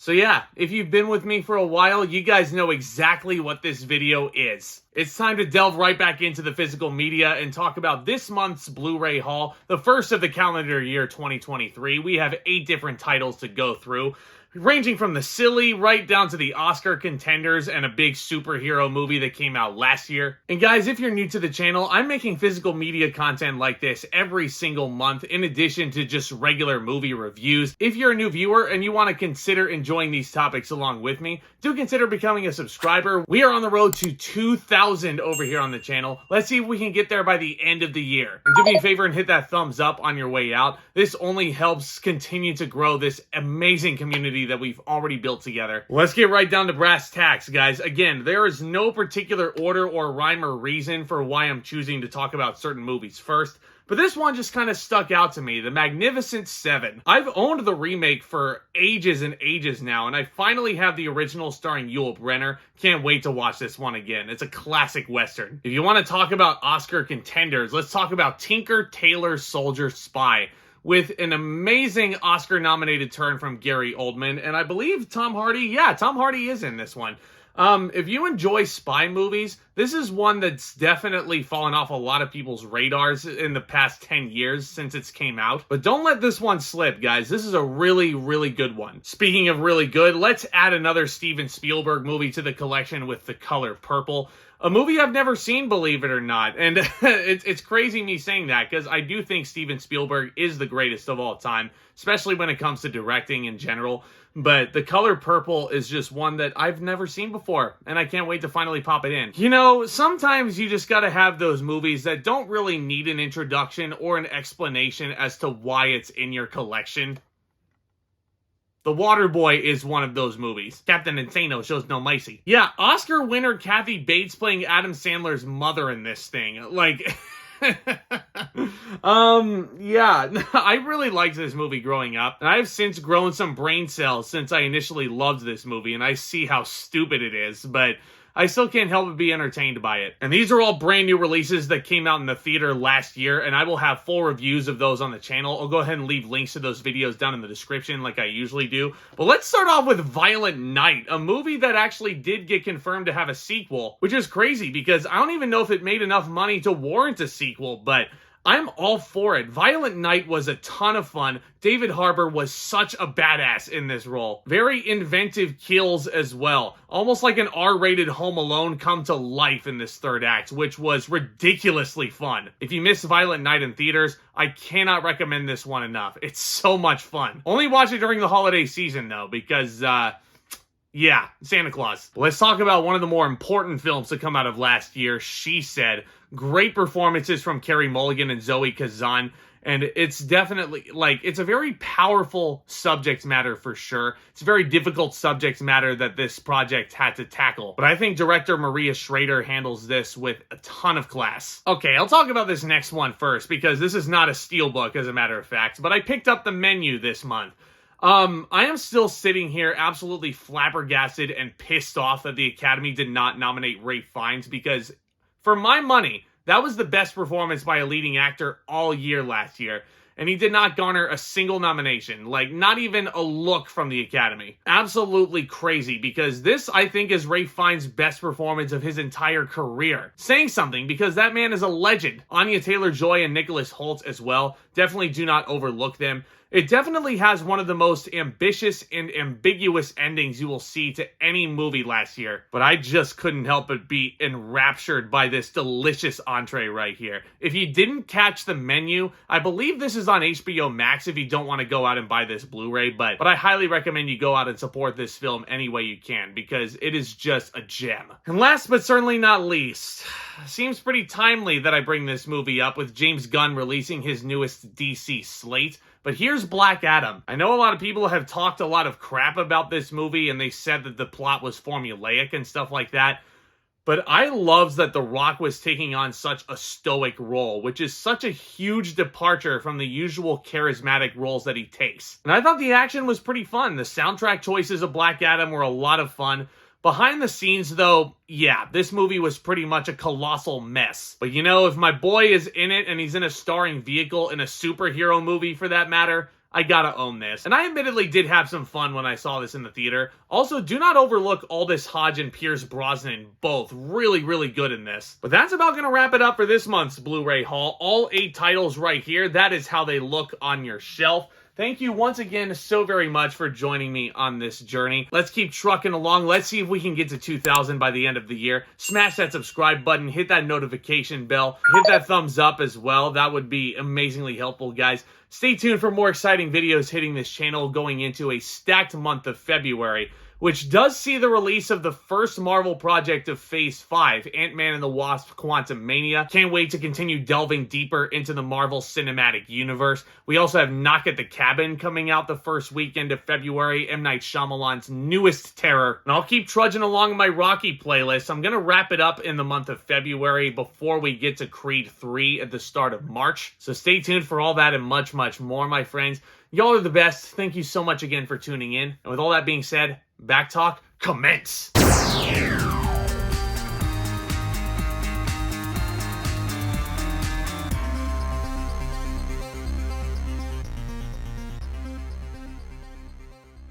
So yeah, if you've been with me for a while, you guys know exactly what this video is. It's time to delve right back into the physical media and talk about this month's Blu-ray haul, the first of the calendar year 2023. We have 8 different titles to go through, ranging from the silly right down to the Oscar contenders and a big superhero movie that came out last year. And guys, if you're new to the channel, I'm making physical media content like this every single month in addition to just regular movie reviews. If you're a new viewer and you want to consider enjoying these topics along with me, do consider becoming a subscriber. We are on the road to 2,000 over here on the channel. Let's see if we can get there by the end of the year. And do me a favor and hit that thumbs up on your way out. This only helps continue to grow this amazing community that we've already built together. Let's get right down to brass tacks, guys. Again, there is no particular order or rhyme or reason for why I'm choosing to talk about certain movies first, but this one just kind of stuck out to me, The Magnificent Seven. I've owned the remake for ages and ages now, and I finally have the original starring Yul Brynner. Can't wait to watch this one again. It's a classic Western. If you want to talk about Oscar contenders, let's talk about Tinker, Tailor, Soldier, Spy, with an amazing Oscar-nominated turn from Gary Oldman, and I believe Tom Hardy. Yeah, Tom Hardy is in this one. If you enjoy spy movies, this is one that's definitely fallen off a lot of people's radars in the past 10 years since it's came out. But don't let this one slip, guys. This is a really, really good one. Speaking of really good, let's add another Steven Spielberg movie to the collection with The Color Purple. A movie I've never seen, believe it or not. And it's crazy me saying that, because I do think Steven Spielberg is the greatest of all time, especially when it comes to directing in general. But The Color Purple is just one that I've never seen before, and I can't wait to finally pop it in. You know, sometimes you just gotta have those movies that don't really need an introduction or an explanation as to why it's in your collection. The Waterboy is one of those movies. Captain Insano shows no mercy. Yeah, Oscar winner Kathy Bates playing Adam Sandler's mother in this thing. Like, yeah, I really liked this movie growing up, and I've since grown some brain cells since I initially loved this movie, and I see how stupid it is, but I still can't help but be entertained by it. And these are all brand new releases that came out in the theater last year, and I will have full reviews of those on the channel. I'll go ahead and leave links to those videos down in the description like I usually do. But let's start off with Violent Night, a movie that actually did get confirmed to have a sequel, which is crazy because I don't even know if it made enough money to warrant a sequel, but I'm all for it. Violent Night was a ton of fun. David Harbour was such a badass in this role. Very inventive kills as well. Almost like an R-rated Home Alone come to life in this third act, which was ridiculously fun. If you miss Violent Night in theaters, I cannot recommend this one enough. It's so much fun. Only watch it during the holiday season though, because yeah, Santa Claus. Let's talk about one of the more important films to come out of last year, She Said. Great performances from Carey Mulligan and Zoe Kazan. And it's definitely, like, it's a very powerful subject matter for sure. It's a very difficult subject matter that this project had to tackle. But I think director Maria Schrader handles this with a ton of class. Okay, I'll talk about this next one first, because this is not a steelbook, as a matter of fact. But I picked up The Menu this month. I am still sitting here absolutely flabbergasted and pissed off that the Academy did not nominate Ralph Fiennes, because for my money, that was the best performance by a leading actor all year last year. And he did not garner a single nomination, like not even a look from the Academy. Absolutely crazy, because this, I think, is Ralph Fiennes' best performance of his entire career. Saying something, because that man is a legend. Anya Taylor-Joy and Nicholas Hoult as well. Definitely do not overlook them. It definitely has one of the most ambitious and ambiguous endings you will see to any movie last year. But I just couldn't help but be enraptured by this delicious entree right here. If you didn't catch The Menu, I believe this is on HBO Max if you don't want to go out and buy this Blu-ray, but I highly recommend you go out and support this film any way you can, because it is just a gem. And last but certainly not least, seems pretty timely that I bring this movie up with James Gunn releasing his newest DC slate. But here's Black Adam. I know a lot of people have talked a lot of crap about this movie, and they said that the plot was formulaic and stuff like that. But I loved that The Rock was taking on such a stoic role, which is such a huge departure from the usual charismatic roles that he takes. And I thought the action was pretty fun. The soundtrack choices of Black Adam were a lot of fun. Behind the scenes, though, yeah, this movie was pretty much a colossal mess. But you know, if my boy is in it and he's in a starring vehicle in a superhero movie for that matter, I gotta own this. And I admittedly did have some fun when I saw this in the theater. Also, do not overlook Aldous Hodge and Pierce Brosnan, both really, really good in this. But that's about gonna wrap it up for this month's Blu-ray haul. All 8 titles right here. That is how they look on your shelf. Thank you once again so very much for joining me on this journey. Let's keep trucking along. Let's see if we can get to 2,000 by the end of the year. Smash that subscribe button, hit that notification bell, hit that thumbs up as well. That would be amazingly helpful, guys. Stay tuned for more exciting videos hitting this channel going into a stacked month of February, which does see the release of the first Marvel project of Phase 5, Ant-Man and the Wasp: Quantumania. Can't wait to continue delving deeper into the Marvel Cinematic Universe. We also have Knock at the Cabin coming out the first weekend of February, M. Night Shyamalan's newest terror. And I'll keep trudging along my Rocky playlist. I'm going to wrap it up in the month of February before we get to Creed 3 at the start of March. So stay tuned for all that and much, much more, my friends. Y'all are the best. Thank you so much again for tuning in. And with all that being said, Back Talk, commence!